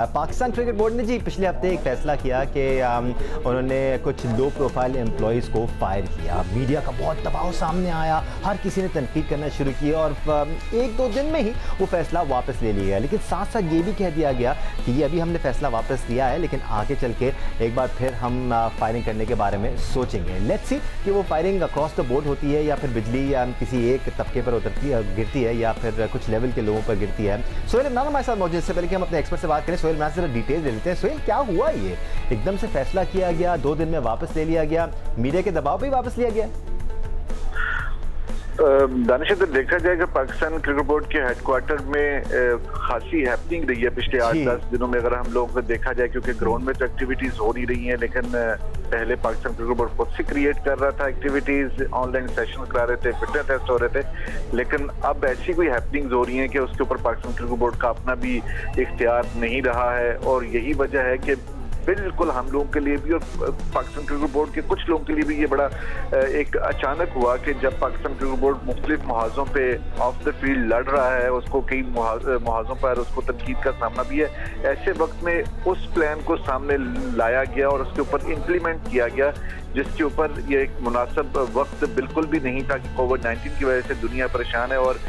Pakistan cricket board ने जी पिछले हफ्ते एक फ़ैसला किया कि उन्होंने कुछ लो प्रोफाइल एम्प्लॉयज़ को फायर किया। मीडिया का बहुत दबाव सामने आया, हर किसी ने तनकीद करना शुरू की और एक दो दिन में ही वो फ़ैसला वापस ले लिया गया। लेकिन साथ साथ ये भी कह दिया गया कि ये अभी हमने फ़ैसला वापस लिया है, लेकिन आगे चल के एक बार फिर हम फायरिंग करने के बारे में सोचेंगे। लेट्स सी कि वो फायरिंग अक्रॉस द बोर्ड होती है या फिर बिजली किसी एक तबके पर गिरती है या फिर कुछ लेवल के लोगों पर गिरती है। सोहेल इमरान हमारे साथ मौजूद। इससे पहले कि हम अपने एक्सपर्ट से बात करें, सोहेल इमरान से जरा डिटेल ले लेते हैं। सोहेल, क्या हुआ? ये एकदम से फैसला किया गया, 2 दिन में वापस ले लिया गया, मीडिया के दबाव पे ही वापस लिया गया? दानिश, अगर देखा जाए कि पाकिस्तान क्रिकेट बोर्ड के हेडक्वार्टर में खासी हैपनिंग रही है पिछले 8-10 दिनों में। अगर हम लोग देखा जाए, क्योंकि ग्राउंड में तो एक्टिविटीज हो नहीं रही हैं, लेकिन पहले पाकिस्तान क्रिकेट बोर्ड खुद से क्रिएट कर रहा था एक्टिविटीज, ऑनलाइन सेशन करा रहे थे, फिटनेस टेस्ट हो रहे थे। लेकिन अब ऐसी कोई हैपनिंग्स हो रही हैं कि उसके ऊपर पाकिस्तान क्रिकेट बोर्ड का अपना भी इख्तियार नहीं रहा है। और यही वजह है कि बिल्कुल हम लोगों के लिए भी और पाकिस्तान क्रिकेट बोर्ड के कुछ लोगों के लिए भी ये बड़ा एक अचानक हुआ कि जब पाकिस्तान क्रिकेट बोर्ड मुख्तलिफ मुहाजों पे ऑफ द फील्ड लड़ रहा है, उसको कई मुहाजों पर उसको तनकीद का सामना भी है। ऐसे वक्त में उस प्लान को सामने लाया गया और उसके ऊपर इम्प्लीमेंट किया गया, जिसके ऊपर ये एक मुनासिब वक्त बिल्कुल भी नहीं था कि कोविड-19 की वजह से दुनिया परेशान है और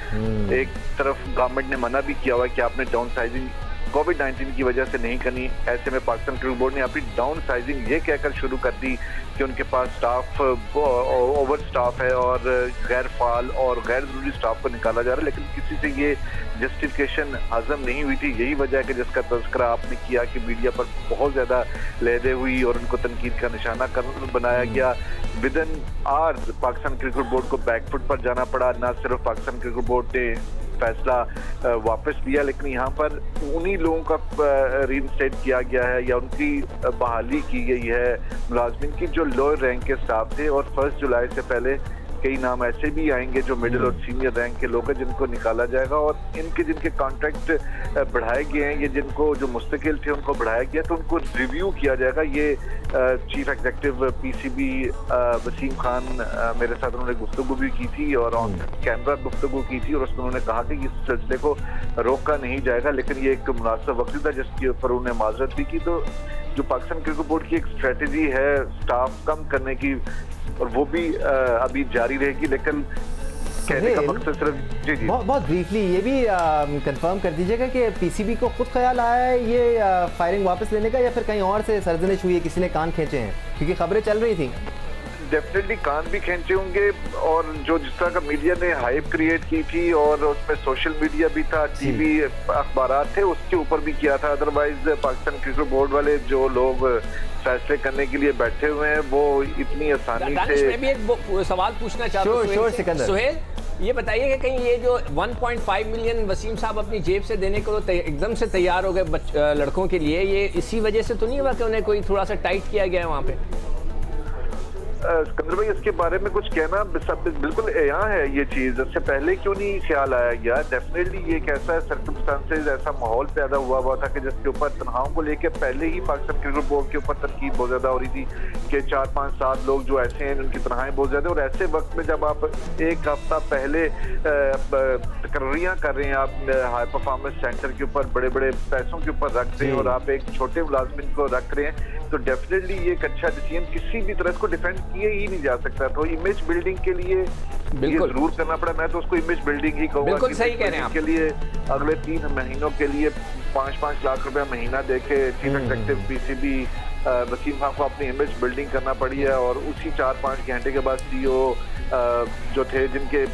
एक तरफ गवर्नमेंट ने मना भी किया हुआ कि आपने डाउन साइजिंग कोविड-19 की वजह से नहीं करनी। ऐसे में पाकिस्तान क्रिकेट बोर्ड ने अपनी डाउन साइजिंग ये कहकर शुरू कर दी कि उनके पास स्टाफ ओवर स्टाफ है और गैर फाल और गैर जरूरी स्टाफ को निकाला जा रहा है। लेकिन किसी से ये जस्टिफिकेशन हजम नहीं हुई थी। यही वजह है कि जिसका तज़किरा आपने किया कि मीडिया पर बहुत ज़्यादा लहदे हुई और उनको तनकीद का निशाना बनाया गया। With in hours Pakistan cricket board को बैकफुट पर जाना पड़ा। न सिर्फ पाकिस्तान क्रिकेट बोर्ड ने फैसला वापस लिया, लेकिन यहाँ पर उन्हीं लोगों का रीइंस्टेट किया गया है या उनकी बहाली की गई है, मुलाजमिन की जो लोअर रैंक के स्टाफ थे। और 1 जुलाई से पहले कई नाम ऐसे भी आएंगे जो मिडिल और सीनियर रैंक के लोग हैं जिनको निकाला जाएगा और जिनके कॉन्ट्रैक्ट बढ़ाए गए हैं, ये जिनको जो मुस्तकिल थे उनको बढ़ाया गया, तो उनको रिव्यू किया जाएगा। ये chief executive PCB Wasim Khan मेरे साथ उन्होंने गुफ्तगू भी की थी और ऑन कैमरा गुफ्तगू की थी और उसमें उन्होंने कहा कि इस सिलसिले को रोका नहीं जाएगा, लेकिन ये एक मुनासिब वक्त था जिसके ऊपर उन्होंने माजरत भी की। तो जो पाकिस्तान क्रिकेट बोर्ड की एक स्ट्रेटजी है स्टाफ कम करने की, और वो भी अभी जारी रहेगी। लेकिन कहने का मकसद सिर्फ जी बहुत ब्रीफली ये भी कंफर्म कर दीजिएगा कि पीसीबी को खुद ख्याल आया है ये फायरिंग वापस लेने का या फिर कहीं और से सर्जनिश हुई है, किसी ने कान खींचे हैं? क्योंकि खबरें चल रही थी। डेफिनेटली कान भी खींचे होंगे और जो जिस तरह का मीडिया ने हाइप क्रिएट की थी और उसमें सोशल मीडिया भी था, टीवी अखबार थे, उसके ऊपर भी किया था। अदरवाइज पाकिस्तान क्रिकेट बोर्ड वाले जो लोग फैसले करने के लिए बैठे हुए हैं वो इतनी आसानी से। मैं भी एक सवाल पूछना चाहता हूँ सोहेल, ये बताइए कि कहीं ये जो 1.5 मिलियन वसीम साहब अपनी जेब से देने को एकदम से तैयार हो गए लड़कों के लिए, ये इसी वजह से तो नहीं हुआ कि उन्हें कोई थोड़ा सा टाइट किया गया है वहाँ पे? सिकंदर भाई, इसके बारे में कुछ कहना बिल्कुल यहाँ है ये चीज, इससे पहले क्यों नहीं ख्याल आया गया? डेफिनेटली ये एक ऐसा सर्कमस्टांसेस, ऐसा माहौल पैदा हुआ था कि जिसके ऊपर तनख्वाहों को लेकर पहले ही पाकिस्तान क्रिकेट बोर्ड के ऊपर तनकीद बहुत ज्यादा हो रही थी कि 4-5-7 लोग जो ऐसे हैं उनकी तनख्वाहें बहुत ज्यादा। और ऐसे वक्त में जब आप एक हफ्ता पहले तकर्रियां कर रहे हैं, आप हाई परफॉर्मेंस सेंटर के ऊपर बड़े बड़े पैसों के ऊपर रख रहे हैं और आप एक छोटे मुलाजमिन को रख रहे हैं, तो डेफिनेटली ये एक अच्छा डिसीजन किसी भी तरह इसको डिफेंड किए ही नहीं जा सकता। तो इमेज बिल्डिंग के लिए ये जरूर करना पड़ा। मैं तो उसको इमेज बिल्डिंग ही कहूँगा। बिल्कुल सही कह रहे हैं आप। के लिए अगले 3 महीनों के लिए 5-5 लाख रुपया महीना देके chief executive PCB Wasim Khan को अपनी इमेज बिल्डिंग करना पड़ी है। और उसी 4-5 घंटे के बाद सीईओ जो थे, जिनके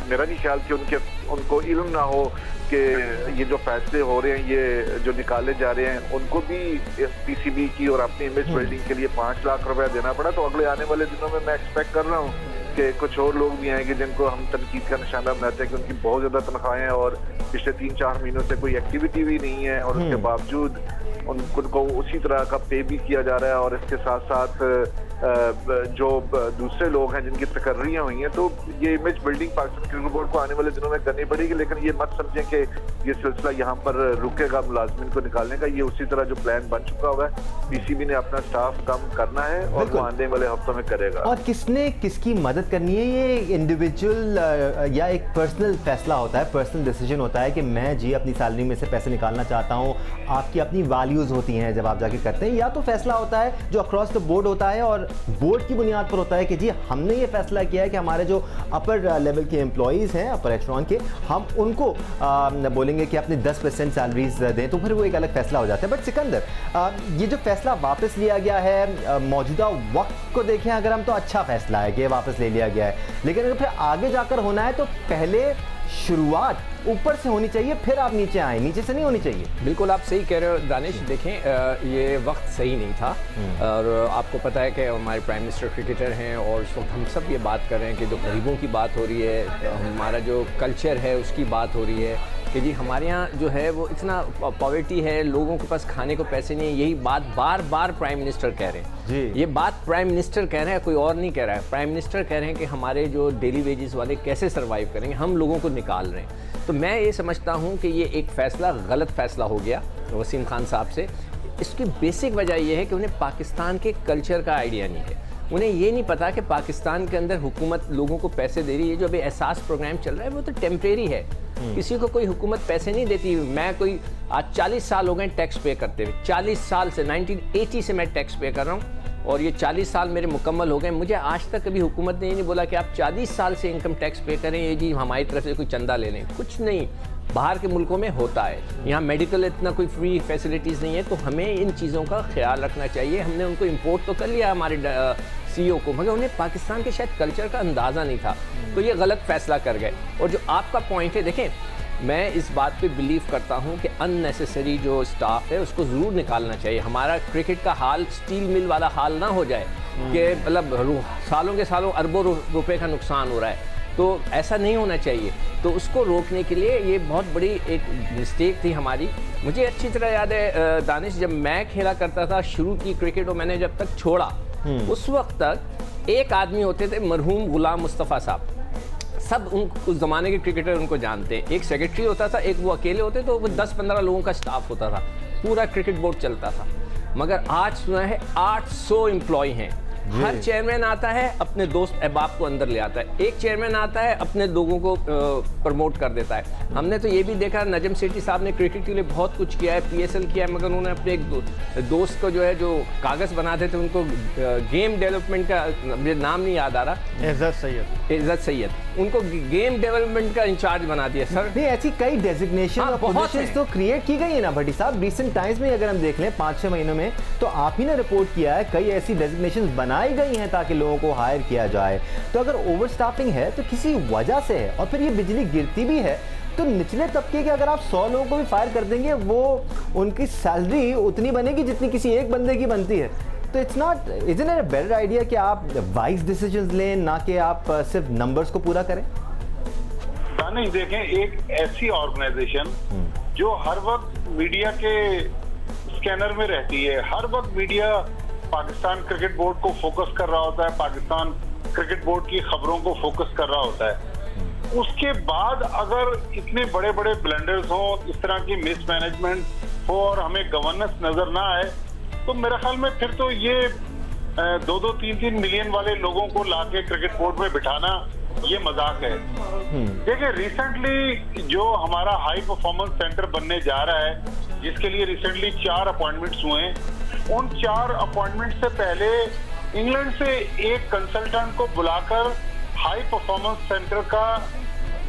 मेरा नहीं ख्याल कि उनको इल्म ना हो कि ये जो फैसले हो रहे हैं, ये जो निकाले जा रहे हैं, उनको भी पीसीबी की और अपनी इमेज बिल्डिंग के लिए 5 लाख रुपया देना पड़ा। तो अगले आने वाले दिनों में मैं एक्सपेक्ट कर रहा हूँ कि कुछ और लोग भी आएंगे जिनको हम तनकीद का निशाना बनाते हैं कि उनकी बहुत ज़्यादा तनख्वाहें हैं और पिछले 3-4 महीनों से कोई एक्टिविटी भी नहीं है और उसके बावजूद उनको उसी तरह का पे भी किया जा रहा है। और इसके साथ साथ जो दूसरे लोग हैं जिनकी तकर्रियां हुई हैं, तो ये image building Pakistan cricket board को आने वाले दिनों में करनी पड़ेगी। लेकिन ये मत समझें कि ये सिलसिला यहाँ पर रुकेगा मुलाजमिन को निकालने का। ये उसी तरह जो प्लान बन चुका हुआ है, पीसीबी ने अपना स्टाफ कम करना है और वो आने वाले हफ्तों में करेगा। और किसने किसकी मदद करनी है, ये इंडिविजुअल या एक पर्सनल फैसला होता है, पर्सनल डिसीजन होता है कि मैं जी अपनी सैलरी में से पैसे निकालना चाहता हूँ। आपकी अपनी वैल्यूज होती हैं जब आप जाके करते हैं, या तो फैसला होता है जो अक्रॉस द बोर्ड होता है और बोर्ड की बुनियाद पर होता है कि जी हमने ये फैसला किया है कि हमारे जो अपर लेवल के एम्प्लॉइज़ हैं, अपर एचलॉन के, हम उनको बोलेंगे कि अपने 10% सैलरीज दें, तो फिर वो एक अलग फैसला हो जाता है। बट सिकंदर, ये जो फैसला वापस लिया गया है, मौजूदा वक्त को देखें अगर हम, तो अच्छा फैसला है कि वापस ले लिया गया है। लेकिन अगर फिर आगे जाकर होना है तो पहले शुरुआत ऊपर से होनी चाहिए, फिर आप नीचे आए, नीचे से नहीं होनी चाहिए। बिल्कुल आप सही कह रहे हो दानिश। देखें, ये वक्त सही नहीं था और आपको पता है कि हमारे प्राइम मिनिस्टर क्रिकेटर हैं और इस वक्त हम सब ये बात कर रहे हैं कि जो गरीबों की बात हो रही है, हमारा जो कल्चर है उसकी बात हो रही है कि जी हमारे यहाँ जो है वो इतना पॉवर्टी है, लोगों के पास खाने को पैसे नहीं है। यही बात बार बार प्राइम मिनिस्टर कह रहे हैं जी। ये बात प्राइम मिनिस्टर कह रहे हैं, कोई और नहीं कह रहा है। प्राइम मिनिस्टर कह रहे हैं कि हमारे जो डेली वेजेस वाले कैसे सर्वाइव करेंगे, हम लोगों को निकाल रहे हैं। तो मैं ये समझता हूँ कि ये एक फ़ैसला गलत फ़ैसला हो गया वसीम खान साहब से। इसकी बेसिक वजह यह है कि उन्हें पाकिस्तान के कल्चर का आइडिया नहीं है। उन्हें ये नहीं पता कि पाकिस्तान के अंदर हुकूमत लोगों को पैसे दे रही है। जो अभी एहसास प्रोग्राम चल रहा है वो तो टेम्परेरी है। किसी को कोई हुकूमत पैसे नहीं देती। मैं कोई आज 40 साल हो गए टैक्स पे करते हुए, 40 साल से 1980 से मैं टैक्स पे कर रहा हूँ और ये 40 साल मेरे मुकम्मल हो गए। मुझे आज तक कभी हुकूमत ने ये नहीं बोला कि आप 40 साल से इनकम टैक्स पे करें, ये जी हमारी तरफ से कोई चंदा ले लें, कुछ नहीं। बाहर के मुल्कों में होता है, यहाँ मेडिकल इतना कोई फ्री फैसिलिटीज़ नहीं है। तो हमें इन चीज़ों का ख्याल रखना चाहिए। हमने उनको इम्पोर्ट तो कर लिया हमारे CEO को, मगर उन्हें पाकिस्तान के शायद कल्चर का अंदाज़ा नहीं था, तो ये गलत फैसला कर गए। और जो आपका पॉइंट है, देखें मैं इस बात पे बिलीव करता हूँ कि अननेसेसरी जो स्टाफ है उसको ज़रूर निकालना चाहिए। हमारा क्रिकेट का हाल स्टील मिल वाला हाल ना हो जाए कि मतलब सालों के सालों अरबों रुपए का नुकसान हो रहा है, तो ऐसा नहीं होना चाहिए। तो उसको रोकने के लिए ये बहुत बड़ी एक मिस्टेक थी हमारी। मुझे अच्छी तरह याद है दानिश, जब मैं खेला करता था शुरू की क्रिकेट और मैंने जब तक छोड़ा, उस वक्त तक एक आदमी होते थे मरहूम गुलाम मुस्तफ़ा साहब। सब उस ज़माने के क्रिकेटर उनको जानते हैं। एक सेक्रेटरी होता था, एक वो अकेले होते, तो वो 10-15 लोगों का स्टाफ होता था, पूरा क्रिकेट बोर्ड चलता था। मगर आज सुना है 800 एम्प्लॉय हैं। हर चेयरमैन आता है अपने दोस्त अहबाब को अंदर ले आता है, एक चेयरमैन आता है अपने लोगों को प्रमोट कर देता है। हमने तो ये भी देखा नजम सेठी साहब ने क्रिकेट के लिए बहुत कुछ किया है, PSL किया है, मगर उन्होंने अपने एक दोस्त को जो है जो कागज़ बनाते थे उनको गेम डेवलपमेंट का, मुझे नाम नहीं याद आ रहा, इज़्ज़त सैयद, उनको गेम डेवलपमेंट का इंचार्ज बना दिया। सर नहीं, ऐसी कई डेजिग्नेशन और पोजीशंस तो क्रिएट की गई है ना भट्टी साहब। रिसेंट टाइम्स में अगर हम देख लें 5-6 महीनों में, तो आप ही ने रिपोर्ट किया है कई ऐसी डेजिग्नेशन बनाई गई हैं ताकि लोगों को हायर किया जाए। तो अगर ओवर स्टाफिंग है तो किसी वजह से है, और फिर ये बिजली गिरती भी है, तो निचले तबके के अगर आप 100 लोगों को भी फायर कर देंगे, वो उनकी सैलरी उतनी बनेगी जितनी किसी एक बंदे की बनती है। तो it's not, isn't it a better idea कि आप वाइज डिसीजंस लें, ना कि आप सिर्फ नंबर्स को पूरा करें? दानिश, देखें, एक ऐसी ऑर्गेनाइजेशन जो हर वक्त मीडिया के स्कैनर में रहती है, हर वक्त मीडिया पाकिस्तान क्रिकेट बोर्ड को फोकस कर रहा होता है, पाकिस्तान क्रिकेट बोर्ड की खबरों को फोकस कर रहा होता है, उसके बाद अगर इतने बड़े बड़े ब्लंडर्स हों, इस तरह की मिसमैनेजमेंट हो और हमें गवर्नेंस नजर ना आए, तो मेरे ख्याल में फिर तो ये 2-2, 3-3 मिलियन वाले लोगों को लाके क्रिकेट बोर्ड में बिठाना ये मजाक है। देखिए, रिसेंटली जो हमारा हाई परफॉर्मेंस सेंटर बनने जा रहा है, जिसके लिए रिसेंटली 4 अपॉइंटमेंट्स हुए हैं, उन 4 अपॉइंटमेंट से पहले इंग्लैंड से एक कंसल्टेंट को बुलाकर हाई परफॉर्मेंस सेंटर का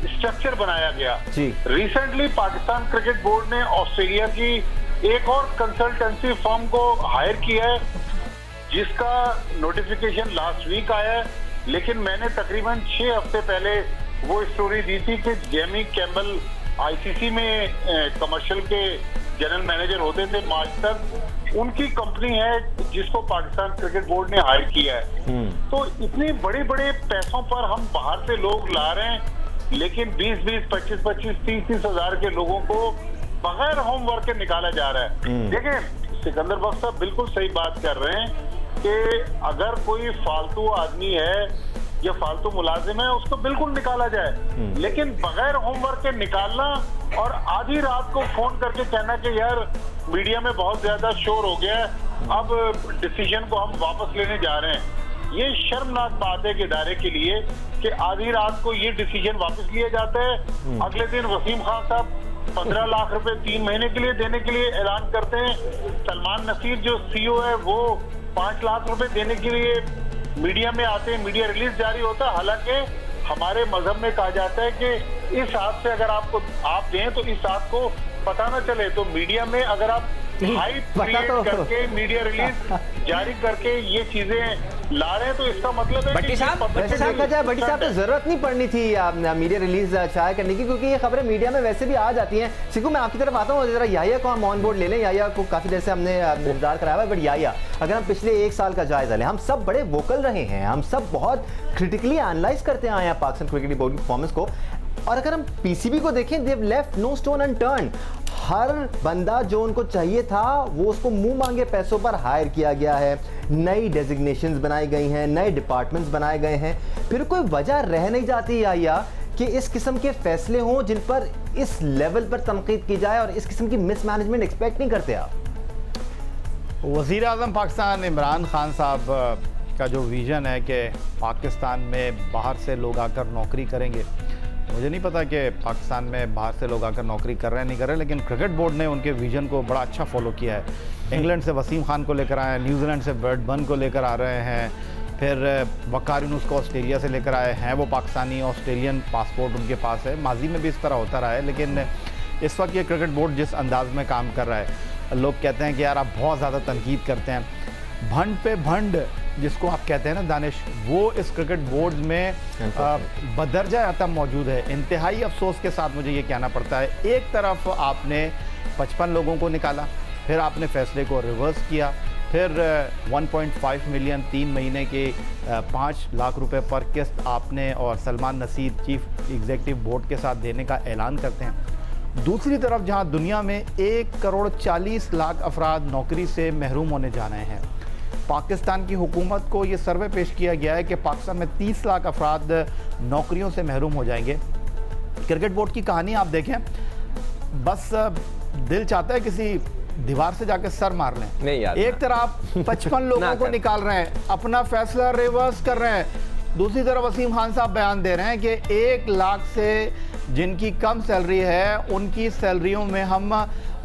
स्ट्रक्चर बनाया गया। रिसेंटली पाकिस्तान क्रिकेट बोर्ड ने ऑस्ट्रेलिया की एक और कंसल्टेंसी फर्म को हायर किया है, जिसका नोटिफिकेशन लास्ट वीक आया है। लेकिन मैंने तकरीबन 6 हफ्ते पहले वो स्टोरी दी थी कि जेमी कैम्बल ICC में कमर्शियल के जनरल मैनेजर होते थे मार्च तक, उनकी कंपनी है जिसको पाकिस्तान क्रिकेट बोर्ड ने हायर किया है। तो इतने बड़े बड़े पैसों पर हम बाहर से लोग ला रहे हैं, लेकिन 20-20, 25-25, 30-30 हजार के लोगों को बगैर होमवर्क के निकाला जा रहा है। देखें, सिकंदर बख्श साहब बिल्कुल सही बात कर रहे हैं कि अगर कोई फालतू आदमी है या फालतू मुलाजिम है उसको बिल्कुल निकाला जाए, लेकिन बगैर होमवर्क के निकालना और आधी रात को फोन करके कहना कि यार मीडिया में बहुत ज्यादा शोर हो गया है, अब डिसीजन को हम वापस लेने जा रहे हैं, ये शर्मनाक बात है कि इदारे के लिए कि आधी रात को ये डिसीजन वापस लिया जाता है। अगले दिन वसीम खान साहब 15 लाख रुपए 3 महीने के लिए देने के लिए ऐलान करते हैं। सलमान नसीर जो सीईओ है वो 5 लाख रुपए देने के लिए मीडिया में आते हैं, मीडिया रिलीज जारी होता है। हालांकि हमारे मजहब में कहा जाता है कि इस हाथ से अगर आप दें तो इस हाथ को पता ना चले। तो मीडिया में अगर आप हाइप क्रिएट करके मीडिया रिलीज जारी करके ये चीजें ला रहे हैं तो इसका मतलब है भट्टी साहब भट्टी साहब तो जरूरत नहीं पड़नी थी मीडिया रिलीज शाया करने की, क्योंकि ये खबरें मीडिया में वैसे भी आ जाती हैं। सिकू मैं आपकी तरफ आता हूँ, जरा याया को हम ऑन बोर्ड ले लें। याया को काफी देर से हमने इंतजार कराया हुआ है, बट याया अगर हम पिछले 1 साल का जायजा लें, हम सब बड़े वोकल रहे हैं, हम सब बहुत क्रिटिकली एनालाइज करते आए हैं पाकिस्तान क्रिकेट बोर्ड की परफॉर्मेंस को। और अगर हम पीसीबी को देखें, देव लेफ्ट नो स्टोन अनटर्न। हर बंदा जो उनको चाहिए था वो उसको मुंह मांगे पैसों पर हायर किया गया है, नई डेजिग्नेशंस बनाई गई हैं, नए डिपार्टमेंट्स बनाए गए हैं। फिर कोई वजह रह नहीं जाती या कि इस किस्म के फैसले हों जिन पर इस लेवल पर तनकीद की जाए और इस किस्म की मिसमैनेजमेंट एक्सपेक्ट नहीं करते आप? वज़ीर आज़म पाकिस्तान इमरान खान साहब का जो विज़न है कि पाकिस्तान में बाहर से लोग आकर नौकरी करेंगे, मुझे नहीं पता कि पाकिस्तान में बाहर से लोग आकर नौकरी कर रहे हैं नहीं कर रहे, लेकिन क्रिकेट बोर्ड ने उनके विजन को बड़ा अच्छा फॉलो किया है। इंग्लैंड से वसीम खान को लेकर आए हैं, न्यूजीलैंड से ब्रैड बर्न को लेकर आ रहे हैं, फिर वकार यूनुस को ऑस्ट्रेलिया से लेकर आए हैं। वो पाकिस्तानी ऑस्ट्रेलियन पासपोर्ट उनके पास है, माजी में भी इस तरह होता रहा है। लेकिन इस वक्त ये क्रिकेट बोर्ड जिस अंदाज में काम कर रहा है, लोग कहते हैं कि यार आप बहुत ज़्यादा तनकीद करते हैं। भंड पे भंड जिसको आप कहते हैं ना दानिश, वो इस क्रिकेट बोर्ड में बदरजा आतम मौजूद है। इंतहाई अफसोस के साथ मुझे ये कहना पड़ता है, एक तरफ आपने 55 लोगों को निकाला, फिर आपने फैसले को रिवर्स किया, फिर 1.5 मिलियन 3 महीने के 5 लाख रुपए पर किस्त आपने और Salman Naseer chief executive board के साथ देने का ऐलान करते हैं। दूसरी तरफ जहां दुनिया में 1 करोड़ 40 लाख अफराद नौकरी से महरूम होने जा रहे हैं, पाकिस्तान की हुकूमत को ये सर्वे पेश किया गया है कि पाकिस्तान में 30 लाख अफराद नौकरियों से महरूम हो जाएंगे। क्रिकेट बोर्ड की कहानी आप देखें, बस दिल चाहता है किसी दीवार से जाके सर मार लें। नहीं यार, एक तरफ आप 55 लोगों को निकाल रहे हैं, अपना फैसला रिवर्स कर रहे हैं, दूसरी तरफ वसीम खान साहब बयान दे रहे हैं कि 1 लाख से जिनकी कम सैलरी है उनकी सैलरियों में हम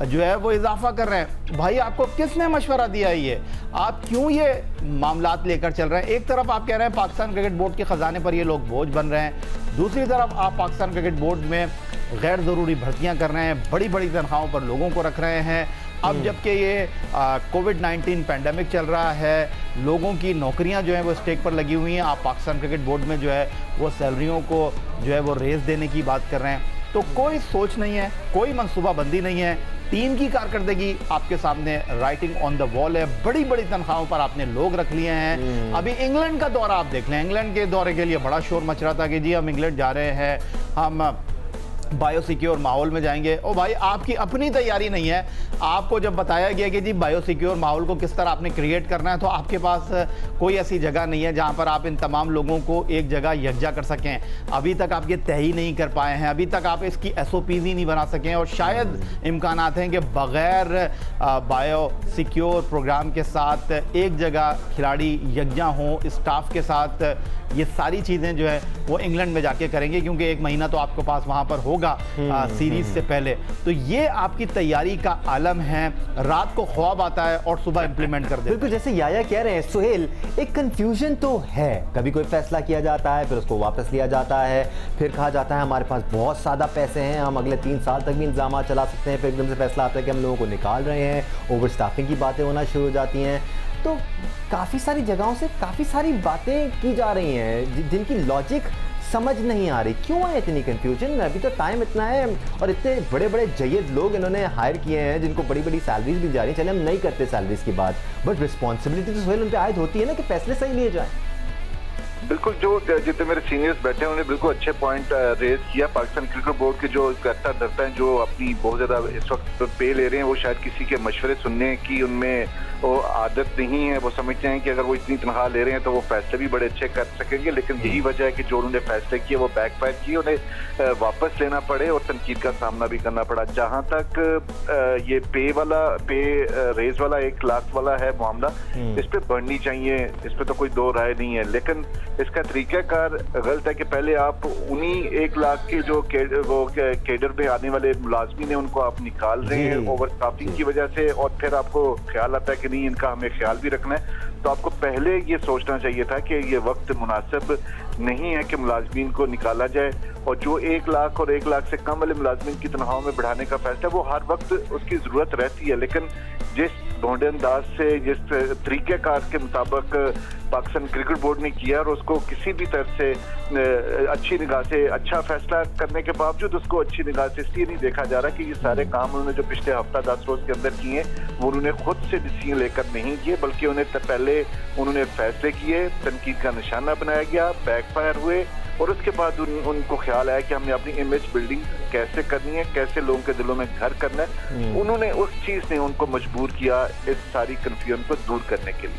जो है वो इजाफा कर रहे हैं। भाई आपको किसने मशवरा दिया ये? आप क्यों ये मामलात लेकर चल रहे हैं? एक तरफ आप कह रहे हैं पाकिस्तान क्रिकेट बोर्ड के ख़जाने पर ये लोग बोझ बन रहे हैं, दूसरी तरफ आप पाकिस्तान क्रिकेट बोर्ड में गैर ज़रूरी भर्तियां कर रहे हैं, बड़ी बड़ी तनख्वाहों पर लोगों को रख रहे हैं। अब जबकि ये कोविड-19 पैंडेमिक चल रहा है, लोगों की नौकरियां जो है वो स्टेक पर लगी हुई हैं, आप पाकिस्तान क्रिकेट बोर्ड में जो है वो सैलरियों को जो है वो रेस देने की बात कर रहे हैं। तो कोई सोच नहीं है, कोई मनसूबाबंदी नहीं है। टीम की कारकर्दगी आपके सामने राइटिंग ऑन द वॉल है, बड़ी बड़ी तनख्वाहों पर आपने लोग रख लिए हैं। अभी इंग्लैंड का दौरा आप देख लें, इंग्लैंड के दौरे के लिए बड़ा शोर मच रहा था कि जी हम इंग्लैंड जा रहे हैं, हम बायोसिक्योर माहौल में जाएंगे। ओ भाई आपकी अपनी तैयारी नहीं है। आपको जब बताया गया कि जी बायोसिक्योर माहौल को किस तरह आपने क्रिएट करना है, तो आपके पास कोई ऐसी जगह नहीं है जहां पर आप इन तमाम लोगों को एक जगह यकजा कर सकें। अभी तक आप ये तय ही नहीं कर पाए हैं, अभी तक आप इसकी SOPs ही नहीं बना सकें, और शायद इम्कानात हैं कि बग़ैर बायोसिक्योर प्रोग्राम के साथ एक जगह खिलाड़ी यकजा हों, स्टाफ के साथ ये सारी चीज़ें जो है वो इंग्लैंड में जाके करेंगे, क्योंकि 1 महीना तो आपके पास वहाँ पर होगा सीरीज से पहले। तो ये आपकी तैयारी का आलम है, रात को ख्वाब आता है और सुबह इंप्लीमेंट कर देते। बिल्कुल जैसे याया कह रहे हैं सुहेल, एक कंफ्यूजन तो है। कभी कोई फैसला किया जाता है, फिर उसको वापस लिया जाता है, फिर कहा जाता है हमारे पास बहुत ज़्यादा पैसे हैं, हम अगले 3 साल तक भी इंतजाम चला सकते हैं, फिर एकदम से फैसला आता है कि हम लोगों को निकाल रहे हैं, ओवर स्टाफिंग की बातें होना शुरू हो जाती हैं। तो काफ़ी सारी जगहों से काफ़ी सारी बातें की जा रही हैं जिनकी लॉजिक समझ नहीं आ रही। क्यों है इतनी कंफ्यूजन? अभी तो टाइम इतना है और इतने बड़े बड़े जयद लोग इन्होंने हायर किए हैं जिनको बड़ी बड़ी सैलरीज भी जा रही हैं। चले हम नहीं करते सैलरीज की बात, बट रिस्पॉन्सिबिलिटी तो सोहेल उन पर आयद होती है ना कि फैसले सही लिए जाएं। बिल्कुल, जो जितने मेरे सीनियर्स बैठे हैं उन्होंने बिल्कुल अच्छे पॉइंट रेज किया। पाकिस्तान क्रिकेट बोर्ड के जो करता धरता है, जो अपनी बहुत ज्यादा इस वक्त पे ले रहे हैं, वो शायद किसी के मशवरे सुनने की उनमें वो आदत नहीं है। वो समझते हैं कि अगर वो इतनी तनख्वाह ले रहे हैं तो वो फैसले भी बड़े अच्छे कर सकेंगे, लेकिन यही वजह है कि जो उन्होंने फैसले किए वो बैकफायर किए, उन्हें वापस लेना पड़े और तनकीद का सामना भी करना पड़ा। जहां तक ये पे रेज वाला 1 लाख वाला है मामला, इस पे बढ़नी चाहिए, इस पे तो कोई दो राय नहीं है, लेकिन इसका तरीकाकार गलत है कि पहले आप उन्हीं 1 लाख के जो केडर में आने वाले मुलाजमीन है उनको आप निकाल रहे हैं ओवर स्टाफिंग की वजह से, और फिर आपको ख्याल आता है कि नहीं इनका हमें ख्याल भी रखना है। तो आपको पहले ये सोचना चाहिए था कि ये वक्त मुनासिब नहीं है कि मुलाजमीन को निकाला जाए, और जो 1 लाख और 1 लाख से कम वाले मुलाजमीन की तनख्वाहों में बढ़ाने का फैसला वो हर वक्त उसकी जरूरत रहती है, लेकिन जिस ढोंढे अंदाज से, जिस तरीकेकार के मुताबिक पाकिस्तान क्रिकेट बोर्ड ने किया, और उसको किसी भी तरह से अच्छी निगाह से अच्छा फैसला करने के बावजूद उसको अच्छी निगाह से इसलिए नहीं देखा जा रहा कि ये सारे काम उन्होंने जो पिछले हफ्ता 10 रोज के अंदर किए वो उन्होंने खुद से डिसीजन लेकर नहीं किए, बल्कि उन्हें पहले उन्होंने फैसले किए, तनकीद का निशाना बनाया गया, बैकफायर हुए, और उसके बाद उनको ख्याल आया कि हमने अपनी इमेज बिल्डिंग कैसे करनी है, कैसे लोगों के दिलों में घर करना है। उन्होंने उस चीज ने उनको मजबूर किया इस सारी कंफ्यूजन को दूर करने के लिए।